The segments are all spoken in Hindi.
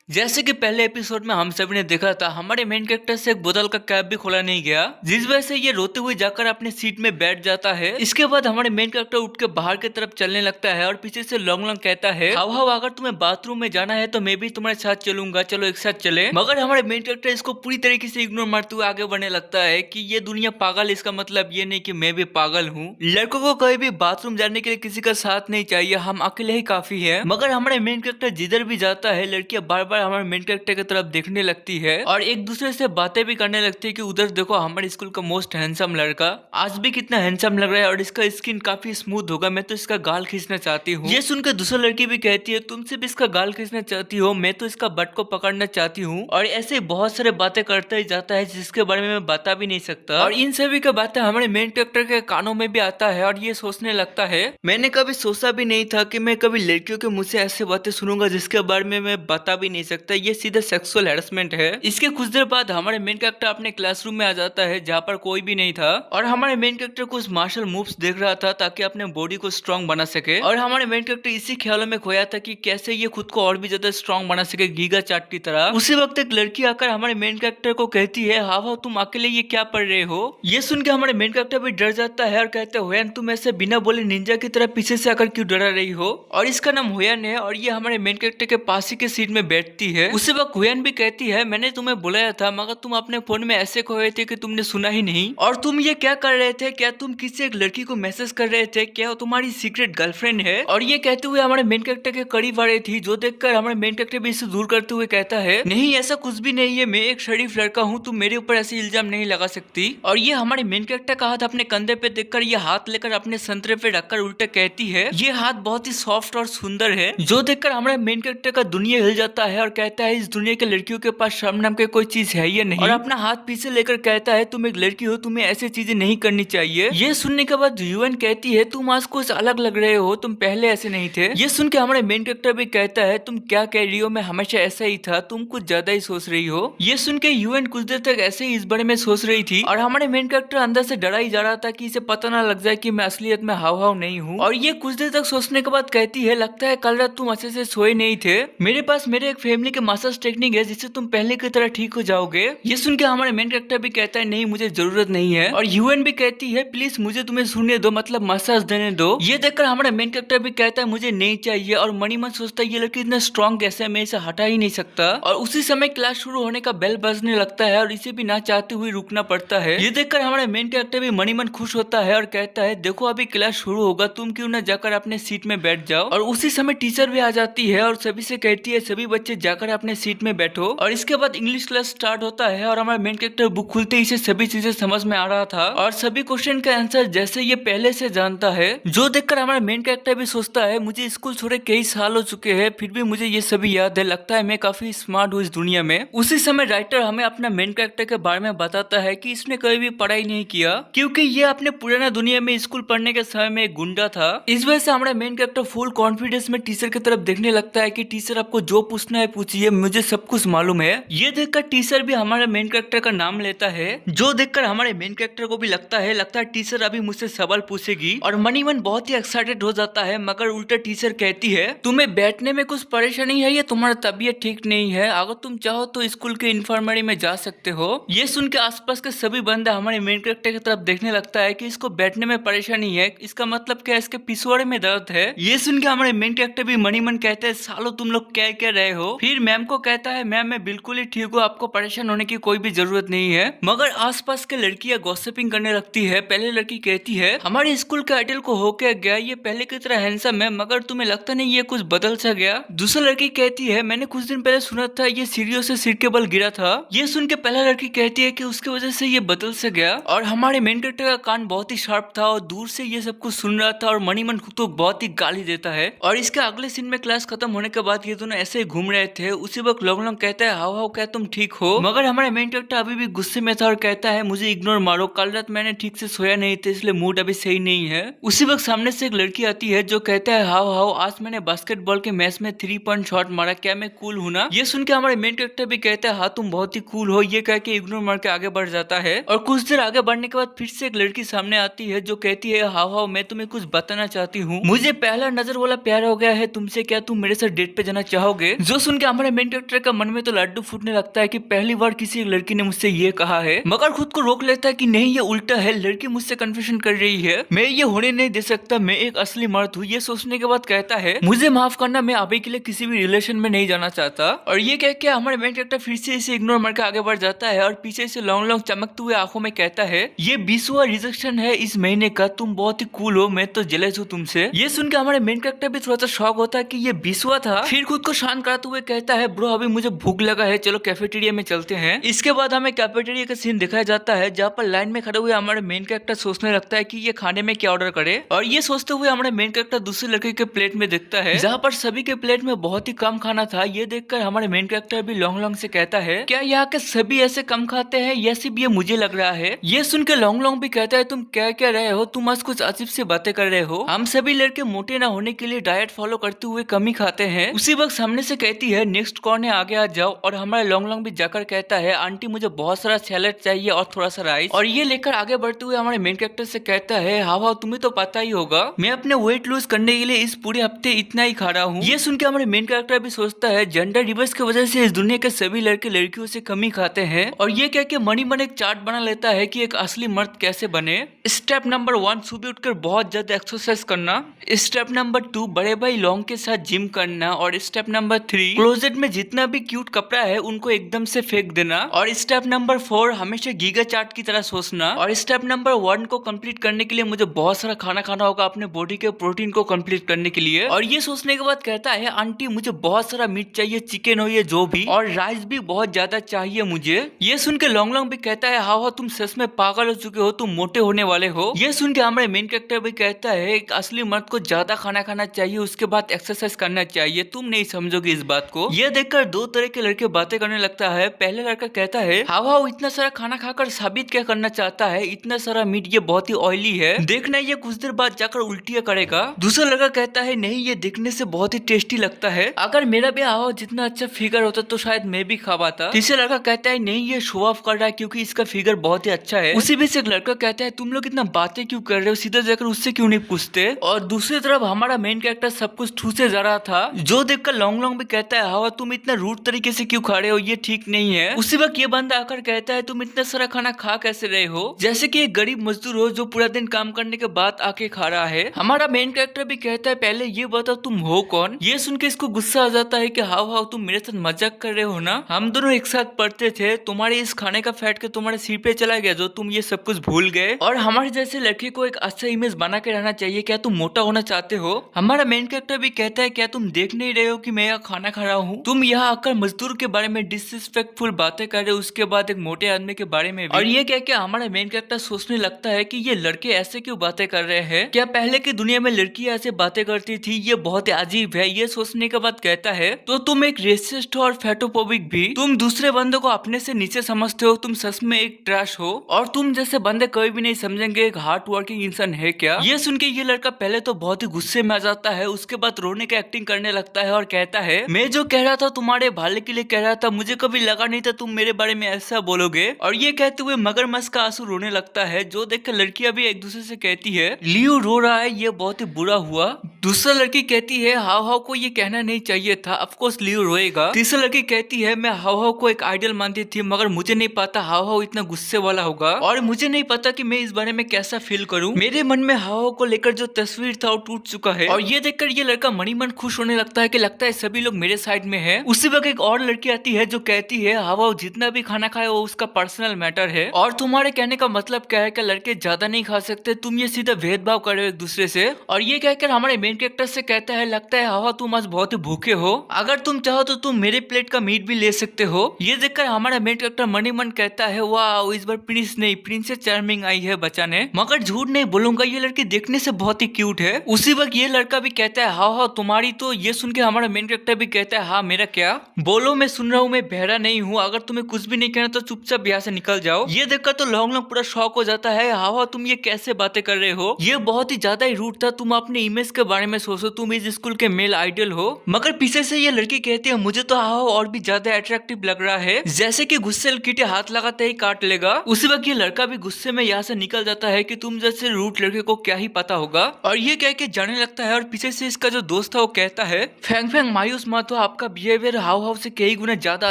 जैसे कि पहले एपिसोड में हम सभी ने देखा था, हमारे मेन कैरेक्टर से एक बोतल का कैप भी खोला नहीं गया, जिस वजह से ये रोते हुए जाकर अपने सीट में बैठ जाता है। इसके बाद हमारे मेन कैरेक्टर उठ के बाहर की तरफ चलने लगता है और पीछे से लॉन्ग लॉन्ग कहता है, हाउ हाउ अगर तुम्हें बाथरूम में जाना है तो मैं भी तुम्हारे साथ चलूंगा, चलो एक साथ चले। मगर हमारे मेन कैरेक्टर इसको पूरी तरीके से इग्नोर मारते हुए आगे बढ़ने लगता है कि ये दुनिया पागल है, इसका मतलब ये नहीं कि मैं भी पागल हूँ। लड़कों को कहीं भी बाथरूम जाने के लिए किसी का साथ नहीं चाहिए, हम अकेले ही काफी है। मगर हमारे मेन कैरेक्टर जिधर भी जाता है, लड़कियां बार बार हमारे मेन कैरेक्टर की तरफ देखने लगती है और एक दूसरे से बातें भी करने लगती है कि उधर देखो हमारे स्कूल का मोस्ट हैंडसम लड़का आज भी कितना हैंडसम लग रहा है और इसका स्किन काफी स्मूथ होगा, मैं तो इसका गाल खींचना चाहती हूँ। ये सुनकर दूसरा लड़की भी कहती है, तुमसे भी इसका गाल खींचना चाहती हो, मैं तो इसका बट को पकड़ना चाहती हूँ। और ऐसे बहुत सारे बातें करता ही जाता है जिसके बारे में मैं बता भी नहीं सकता। और इन सभी का बातें हमारे मेन कैरेक्टर के कानों में भी आता है और ये सोचने लगता है, मैंने कभी सोचा भी नहीं था कि मैं कभी लड़कियों के मुंह से ऐसे बातें सुनूंगा जिसके बारे में मैं बता भी नहीं सकता। ये सीधा सेक्सुअल हैरेसमेंट है। इसके कुछ देर बाद हमारे मेन कैरेक्टर अपने क्लासरूम में आ जाता है जहाँ पर कोई भी नहीं था और हमारे मेन कैरेक्टर कुछ मार्शल मूव्स देख रहा था ताकि अपने बॉडी को स्ट्रॉन्ग बना सके। और हमारे मेन कैरेक्टर इसी ख्यालों में खोया था कि कैसे ये खुद को और भी ज्यादा स्ट्रॉन्ग बना सके गीगा चाट की तरह। उसी वक्त एक लड़की आकर हमारे मेन कैरेक्टर को कहती है, हाव हाव तुम अकेले ये क्या पढ़ रहे हो। ये सुन के हमारे मेन कैरेक्टर भी डर जाता है और कहते हैं, होयन तुम ऐसे बिना बोले निंजा की तरह पीछे से आकर क्यों डरा रही हो। और इसका नाम होयन है और ये हमारे मेन कैरेक्टर के पास ही के सीट में बैठती है। उसी वक्त होयन भी कहती है, मैंने तुम्हें बुलाया था मगर तुम अपने फोन में ऐसे खोए थे कि तुमने सुना ही नहीं। और तुम ये क्या कर रहे थे, क्या तुम किसी एक लड़की को मैसेज कर रहे थे, क्या तुम्हारी सीक्रेट गर्लफ्रेंड है। और ये कहते हुए हमारे मेन कैरेक्टर के करीब आ रही थी, जो देखकर हमारे मेन कैरेक्टर भी इसे दूर करते हुए कहता है, नहीं ऐसा कुछ भी नहीं है, मैं एक शरीफ लड़का हूँ, तुम मेरे ऊपर ऐसे इल्जाम नहीं लगा सकती। और ये हमारे मेन कैरेक्टर का हाथ अपने कंधे पे देखकर ये हाथ लेकर अपने संतरे पे रखकर उल्टे कहती है, ये हाथ बहुत ही सॉफ्ट और सुंदर है। जो देखकर हमारे मेन कैरेक्टर का दुनिया हिल जाता है और कहता है, इस दुनिया के लड़कियों के पास शर्म नाम के कोई चीज है या नहीं। और अपना हाथ पीछे लेकर कहता है, तुम एक लड़की हो, तुम्हें ऐसी चीजें नहीं करनी चाहिए। ये सुनने के बाद यूएन कहती है, तुम आज कुछ अलग लग रहे हो, तुम पहले ऐसे नहीं थे। ये सुन के हमारे मेन कैरेक्टर भी कहता है, तुम क्या कह रही हो, मैं हमेशा ऐसा ही था, तुम कुछ ज्यादा ही सोच रही हो। ये सुन के यूएन कुछ देर तक ऐसे ही इस बारे में सोच रही थी और हमारे मेन कैरेक्टर अंदर से डरा ही जा रहा था कि इसे पता ना लग जाए कि मैं असलियत में हाव हाव नहीं हूँ। और ये कुछ देर तक सोचने के बाद कहती है, लगता है कल रात तुम अच्छे से सोए नहीं थे, मेरे पास मेरे एक फैमिली के मसाज टेक्निक है जिससे तुम पहले की तरह ठीक हो जाओगे। ये सुन के हमारे मेन कैरेक्टर भी कहता है, नहीं मुझे जरूरत नहीं है। और यूएन भी कहती है, प्लीज मुझे तुम्हें सुनने दो, मतलब मसाज देने दो। ये देखकर हमारा मेन कैरेक्टर भी कहता है, मुझे नहीं चाहिए। और मनी मन सोचता है, ये लड़की इतना स्ट्रॉन्ग कैसे है, मैं इसे हटा ही नहीं सकता। और उसी समय क्लास शुरू होने का बेल बजने लगता है और इसे भी ना चाहते हुए रुकना पड़ता है। ये देखकर हमारा मेन कैरेक्टर भी मनी मन खुश होता है और कहता है, देखो अभी क्लास शुरू होगा, तुम क्यों ना जाकर अपने सीट में बैठ जाओ। और उसी समय टीचर भी आ जाती है और सभी से कहती है, सभी बच्चे जाकर अपने सीट में बैठो। और इसके बाद इंग्लिश क्लास स्टार्ट होता है और हमारा मेन कैरेक्टर बुक खुलते ही से सभी चीजें समझ में आ रहा था और सभी क्वेश्चन का आंसर जैसे ये पहले से जानता है। जो देखकर हमारा मेन कैरेक्टर भी सोचता है, मुझे स्कूल छोड़े कई साल हो चुके हैं, फिर भी मुझे ये सभी याद है, लगता है मैं काफी स्मार्ट हूँ इस दुनिया में। उसी समय राइटर हमें अपना मेन कैरेक्टर के बारे में बताता है कि इसने कभी भी पढ़ाई नहीं किया क्योंकि ये अपने पुराना दुनिया में स्कूल पढ़ने के समय में एक गुंडा था। इस वजह से हमारा मेन कैरेक्टर फुल कॉन्फिडेंस में टीचर की तरफ देखने लगता है कि टीचर आपको जो पूछना है पूछिए, मुझे सब कुछ मालूम है। ये देखकर टीचर भी हमारे मेन कैरेक्टर का नाम लेता है, जो देखकर हमारे मेन कैरेक्टर को भी लगता है टीचर अभी मुझसे सवाल पूछेगी। और मनी मन बहुत ही एक्साइटेड हो जाता है, मगर उल्टा टीचर कहती है, तुम्हें बैठने में कुछ परेशानी है या तुम्हारा तबीयत ठीक नहीं है, अगर तुम चाहो तो स्कूल के इन्फर्मरी में जा सकते हो। ये सुन के आसपास के सभी बंदे हमारे मेन कैरेक्टर की तरफ देखने लगता है कि इसको बैठने में परेशानी है, इसका मतलब क्या, इसके पिछवाड़े में दर्द है। ये सुन के हमारे मेन कैरेक्टर भी मनी मन कहते हैं, सालो तुम लोग क्या कह रहे हो। फिर मैम को कहता है, मैम मैं बिल्कुल ही ठीक हूँ, आपको परेशान होने की कोई भी जरूरत नहीं है। मगर आसपास के लड़कियां गॉसिपिंग करने लगती है। पहले लड़की कहती है, हमारे स्कूल के आइडल को होके गया, ये पहले की तरह हैंडसम है, मगर तुम्हें लगता नहीं ये कुछ बदल सा गया। दूसरा लड़की कहती है, मैंने कुछ दिन पहले सुना था ये सीढ़ियों से सिर के बल गिरा था। ये सुन के पहला लड़की कहती है कि उसकी वजह से ये बदल से गया। और हमारे मेन कैरेक्टर का कान बहुत ही शार्प था और दूर से ये सब कुछ सुन रहा था और मनी मन खुद को बहुत ही गाली देता है। और इसके अगले सीन में क्लास खत्म होने के बाद ये दोनों ऐसे ही घूम रहे थे। उसी वक्त लोग कहता है, हाउ हाउ क्या तुम ठीक हो। मगर हमारे मेन कैरेक्टर अभी भी गुस्से में था और कहता है, मुझे इग्नोर मारो, कल रात मैंने ठीक से सोया नहीं था इसलिए मूड अभी सही नहीं है। उसी वक्त सामने से एक लड़की आती है जो कहता है, हाउ हाउ आज मैंने बास्केटबॉल के मैच में 3 पॉइंट शॉट मारा, क्या मैं कूल हूं ना। ये सुन के हमारे मेन कैरेक्टर भी कहता है, हाँ तुम बहुत ही कूल हो। ये कह के इग्नोर मार के आगे बढ़ जाता है। और कुछ देर आगे बढ़ने के बाद फिर से एक लड़की सामने आती है जो कहती है, हाउ हाउ मैं तुम्हें कुछ बताना चाहती हूँ, मुझे पहला नजर वाला प्यार हो गया है तुमसे, क्या तुम मेरे साथ डेट पे जाना चाहोगे। जो सुन के हमारे मेन कैरेक्टर का मन में तो लड्डू फूटने लगता है कि पहली बार किसी एक लड़की ने मुझसे ये कहा है, मगर खुद को रोक लेता है कि नहीं ये उल्टा है, लड़की मुझसे कन्फेशन कर रही है, मैं ये होने नहीं दे सकता, मैं एक असली मर्द हूँ। ये सोचने के बाद कहता है मुझे माफ करना, मैं अभी के लिए किसी भी रिलेशन में नहीं जाना चाहता। और ये कह के हमारे मेन कैरेक्टर फिर से इसे इग्नोर मार के आगे बढ़ जाता है और पीछे से लॉन्ग लॉन्ग चमकते हुए आंखों में कहता है ये 20वां रिजेक्शन है इस महीने का, तुम बहुत ही कूल हो, मैं तो जेलस हूँ तुमसे। ये सुन के हमारे मेन कैरेक्टर भी थोड़ा सा शॉक होता है कि ये 20वां था। फिर खुद को शांत कराते हुए कहता है ब्रो अभी मुझे भूख लगा है, चलो कैफेटेरिया में चलते हैं। इसके बाद हमें कैफेटेरिया का सीन दिखाया जाता है जहाँ पर लाइन में खड़े हुए हमारे मेन कैरेक्टर सोचने लगता है कि ये खाने में क्या ऑर्डर करे। और ये सोचते हुए हमारे मेन कैरेक्टर दूसरे लड़के के प्लेट में देखता है जहाँ पर सभी के प्लेट में बहुत ही कम खाना था। ये देखकर हमारे मेन कैरेक्टर भी लॉन्ग लॉन्ग से कहता है क्या यहाँ के सभी ऐसे कम खाते हैं या सिर्फ ये मुझे लग रहा है। ये सुन के लॉन्ग लॉन्ग भी कहता है तुम क्या क्या रहे हो, तुम आज कुछ अजीब सी बातें कर रहे हो, हम सभी लड़के मोटे ना होने के लिए डाइट फॉलो करते हुए कम ही खाते हैं। उसी वक्त सामने से कहती है नेक्स्ट कौन है, आगे आ जाओ। और हमारा लॉन्ग लॉन्ग भी जाकर कहता है आंटी मुझे बहुत सारा सैलेड चाहिए और थोड़ा सा राइस। और ये लेकर आगे बढ़ते हुए हमारे मेन कैरेक्टर से कहता है हाँ तुम्हें तो पता ही होगा मैं अपने वेट लूज करने के लिए इस पूरे हफ्ते इतना ही खा रहा हूँ। ये सुन के हमारे मेन कैरेक्टर भी सोचता है जेंडर रिवर्स की वजह से इस दुनिया के सभी लड़के लड़कियों से कम ही खाते हैं। और ये कह के मनी मन एक चार्ट बना लेता है कि एक असली मर्द कैसे बने। स्टेप नंबर 1 सुबह उठकर बहुत ज्यादा एक्सरसाइज करना। स्टेप नंबर 2 बड़े भाई लॉन्ग के साथ जिम करना। और स्टेप नंबर 3 क्लोजेट में जितना भी क्यूट कपड़ा है उनको एकदम से फेंक देना। और स्टेप नंबर 4 हमेशा गीगा चार्ट की तरह सोचना। और स्टेप नंबर 1 को कंप्लीट करने के लिए मुझे बहुत सारा खाना खाना होगा अपने बॉडी के प्रोटीन को कंप्लीट करने के लिए। और ये सोचने के बाद कहता है आंटी मुझे बहुत सारा मीट चाहिए, चिकन हो ये जो भी, और राइस भी बहुत ज्यादा चाहिए मुझे। ये सुन के लॉन्ग लॉन्ग भी कहता है हाँ तुम सच में पागल हो चुके हो, तुम मोटे होने वाले हो। ये सुन के हमारे मेन कैरेक्टर भी कहता है एक असली मर्द को ज्यादा खाना खाना चाहिए, उसके बाद एक्सरसाइज करना चाहिए, तुम नहीं समझोगे इस बात को। ये देखकर दो तरह के लड़के बातें करने लगता है। पहले लड़का कहता है हाँ इतना सारा खाना खाकर साबित क्या करना चाहता है, इतना सारा मीट ये बहुत ही ऑयली है, देखना ये कुछ देर बाद जाकर उल्टियां करेगा। दूसरा लड़का कहता है नहीं ये देखने से बहुत ही टेस्टी लगता है, अगर मेरा भी हावा जितना अच्छा फिगर होता तो शायद मैं भी खा पाता। तीसरा लड़का कहता है नहीं ये शो ऑफ कर रहा है क्योंकि इसका फिगर बहुत ही अच्छा है। उसी बीच एक लड़का कहता है तुम लोग इतना बातें क्यों कर रहे हो, सीधा जाकर उससे क्यों नहीं पूछते। और दूसरी तरफ हमारा मेन कैरेक्टर सब कुछ ठूसे जा रहा था जो देखकर लॉन्ग लॉन्ग भी कहता है हवा तुम इतना रूड तरीके से क्यों खा रहे हो, ये ठीक नहीं है। उसी वक्त ये बंदा आकर कहता है तुम इतना सारा खाना खा कैसे रहे हो, जैसे कि एक गरीब मजदूर हो जो पूरा दिन काम करने के बाद आके खा रहा है। हमारा मेन कैरेक्टर भी कहता है पहले ये बताओ तुम हो कौन। ये सुन के इसको गुस्सा आ जाता है कि हाउ तुम मेरे साथ मजाक कर रहे हो ना, हम दोनों एक साथ पढ़ते थे, तुम्हारे इस खाने का फैट के तुम्हारे सिर पे चला गया जो तुम ये सब कुछ भूल गए। और हमारे जैसे लड़के को एक अच्छा इमेज बना के रहना चाहिए, क्या तुम मोटा होना चाहते हो। हमारा मेन कैरेक्टर भी कहता है क्या तुम देख नहीं रहे हो कि मैं यहाँ खाना खा रहा हूँ, तुम यहाँ आकर मजदूर के बारे में डिसरिस्पेक्टफुल बातें कर रहे हो, उसके बाद एक मोटे आदमी के बारे में भी। और ये कह के हमारा मेन कैरेक्टर सोचने लगता है कि ये लड़के ऐसे क्यों बातें कर रहे हैं, क्या पहले की दुनिया में लड़कियां ऐसे बातें करती थी, ये बहुत ही अजीब है। ये सोचने के बाद कहता है तो तुम एक रेसिस्ट हो और फैटोफोबिक भी, तुम दूसरे बंदों को अपने से नीचे समझते हो, तुम सच में एक ट्रैश हो और तुम जैसे बंदे कभी भी नहीं समझेंगे एक हार्ड वर्किंग इंसान है क्या। ये सुन के ये लड़का पहले तो बहुत ही गुस्से में आ जाता है, उसके बाद रोने की एक्टिंग करने लगता है और कहता है मैं जो कह रहा था तुम्हारे भले के लिए कह रहा था, मुझे कभी लगा नहीं था तुम मेरे बारे में ऐसा बोलोगे। और ये कहते हुए मगरमच्छ का आंसू रोने लगता है जो देखकर लड़कियां भी एक दूसरे से कहती है लियो रो रहा है, ये बहुत ही बुरा हुआ। दूसरा लड़की कहती है हाव को ये कहना नहीं चाहिए था, ऑफ कोर्स लियो रोएगा। तीसरा लड़की कहती है मैं हाव को एक आइडल मानती थी मगर मुझे नहीं पता हाव इतना गुस्से वाला होगा और मुझे नहीं पता कि मैं इस बारे में कैसा फील करूं, मेरे मन में हाव को लेकर जो तस्वीर था वो टूट चुका है। और ये देखकर ये लड़का मनी मन खुश होने लगता है कि लगता है सभी लोग मेरे साइड में है। उसी वक्त एक और लड़की आती है जो कहती है हाव जितना भी खाना खाए वो उसका पर्सनल मैटर है और तुम्हारे कहने का मतलब क्या है कि लड़के ज्यादा नहीं खा सकते, तुम ये सीधा भेदभाव कर रहे हो एक दूसरे से। और ये कहकर हमारे मेन कैरेक्टर से कहता है लगता है हवा तुम आज बहुत ही भूखे हो, अगर तुम चाहो तो तुम मेरे प्लेट का मीट भी ले सकते हो। ये देखकर हमारा मेन कैरेक्टर मनी मन कहता है वाह इस बार प्रिंस नहीं प्रिंसेस चार्मिंग आई है बचाने, मगर झूठ नहीं बोलूंगा ये लड़की देखने से बहुत ही क्यूट है। उसी वक्त ये लड़का भी कहता है हाँ तुम्हारी तो। ये सुन के हमारा मेन कैरेक्टर भी कहता है हाँ मेरा क्या, बोलो मैं सुन रहा हूँ, मैं बहरा नहीं हूँ, अगर तुम्हें कुछ भी नहीं कहना तो चुपचाप यहाँ से निकल जाओ। ये देखकर तो लॉन्ग लॉन्ग पूरा शॉक हो जाता है हाँ तुम ये कैसे बातें कर रहे हो, ये बहुत ही ज्यादा ही रूट था, तुम अपने इमेज के बारे में सोचो, तुम इस स्कूल के मेल आइडल हो। मगर पीछे से ये लड़की कहती है मुझे तो हाँ और भी ज्यादा अट्रैक्टिव लग रहा है, जैसे कि गुस्से कीटे हाथ लगाते ही काट लेगा। उसी वक्त ये लड़का भी गुस्से में यहाँ से निकल जाता है कि तुम जैसे रूट लड़के को क्या ही पता होगा। और ये कह के जाने लगता है और पीछे से इसका जो दोस्त था वो कहता है फैंग फैंग मायूस मत हो, आपका बिहेवियर हाव हाव से कई गुना ज्यादा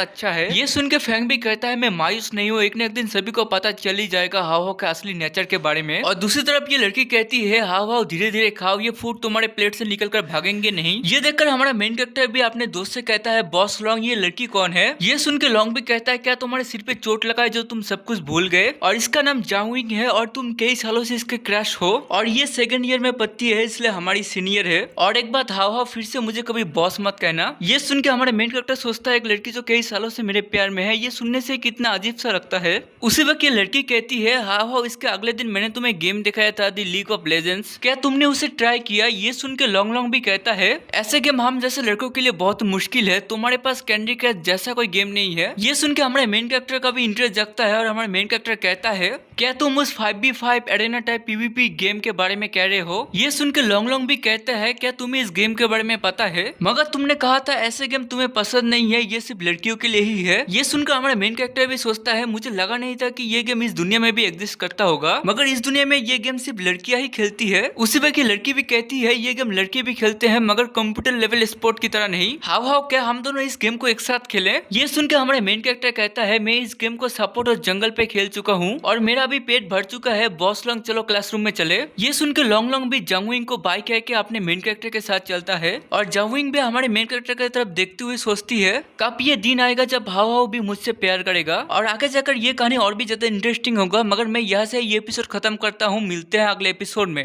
अच्छा है। ये सुन के फैंग भी कहता है मैं मायूस नहीं हूँ, एक न एक दिन सभी को पता चल ही जाएगा हाव हाव के असली नेचर के बारे में। और दूसरी तरफ ये लड़की कहती है हाव हाव धीरे धीरे खाओ, ये फूड तुम्हारे प्लेट से निकल कर भागेंगे नहीं। ये देखकर हमारा मेन कैरेक्टर भी अपने दोस्त से कहता है बॉस लॉन्ग ये लड़की कौन है। ये सुन के लॉन्ग भी कहता है क्या तुम्हारे सिर पे चोट लगा है जो तुम सब कुछ भूल गए, और इसका नाम जांगविंग है और तुम कई सालों से इसके क्रश हो, और ये सेकंड ईयर में पढ़ती है इसलिए हमारी सीनियर है। और एक बात हाव हाव फिर से मुझे कभी बॉस मत कहना। ये सुन के हमारा मेन कैरेक्टर सोचता है एक लड़की जो कई सालों से मेरे प्यार में है, ये सुनने से कितना अजीब सा लगता है। उसी वक्त ये लड़की कहती है हाव हाव इसके अगले दिन मैंने तुम्हें गेम दिखाया था द लीग ऑफ लेजेंड्स, क्या तुमने उसे ट्राई किया। ये सुन के लॉन्ग लॉन्ग भी कहता है ऐसे गेम हम जैसे लड़कों के लिए बहुत मुश्किल है, तुम्हारे पास कैंडी क्रश जैसा कोई गेम नहीं है। ये सुन के हमारे मेन कैरेक्टर का भी इंटरेस्ट जगता है और हमारे मेन कैरेक्टर कहता है क्या तुम उस 5v5 arena type PVP game के बारे में कह रहे हो। ये सुन के लॉन्ग लॉन्ग भी कहता है क्या तुम्हें इस गेम के बारे में पता है, मगर तुमने कहा था ऐसे गेम तुम्हें पसंद नहीं है, ये सिर्फ लड़कियों के लिए ही है। ये सुनकर हमारा मेन कैरेक्टर भी सोचता है मुझे लगा नहीं था कि ये गेम इस दुनिया में भी एग्जिस्ट करता होगा, मगर इस दुनिया में ये गेम सिर्फ लड़कियां ही खेलती है। उसी वक्त की लड़की भी कहती है ये गेम लड़के भी खेलते हैं मगर कंप्यूटर लेवल स्पोर्ट की तरह नहीं। हाव हाव क्या हम दोनों इस गेम को एक साथ खेलें। ये सुनकर हमारे मेन कैरेक्टर कहता है मैं इस गेम को सपोर्ट और जंगल पे खेल चुका हूँ और मेरा भी पेट भर चुका है, बॉस लॉन्ग चलो क्लासरूम में चले। ये सुनकर लॉन्ग लॉन्ग भी जांगविंग को बाय कह के अपने मेन कैरेक्टर के साथ चलता है और जांगविंग भी हमारे मेन कैरेक्टर की तरफ देखते हुए सोचती है कब ये दिन आएगा जब हाव हाव भी मुझसे प्यार करेगा। और आगे जाकर ये कहानी और भी ज्यादा इंटरेस्टिंग होगा, मगर मैं यहाँ से ये एपिसोड खत्म करता हूँ। मिलते हैं अगले एपिसोड में।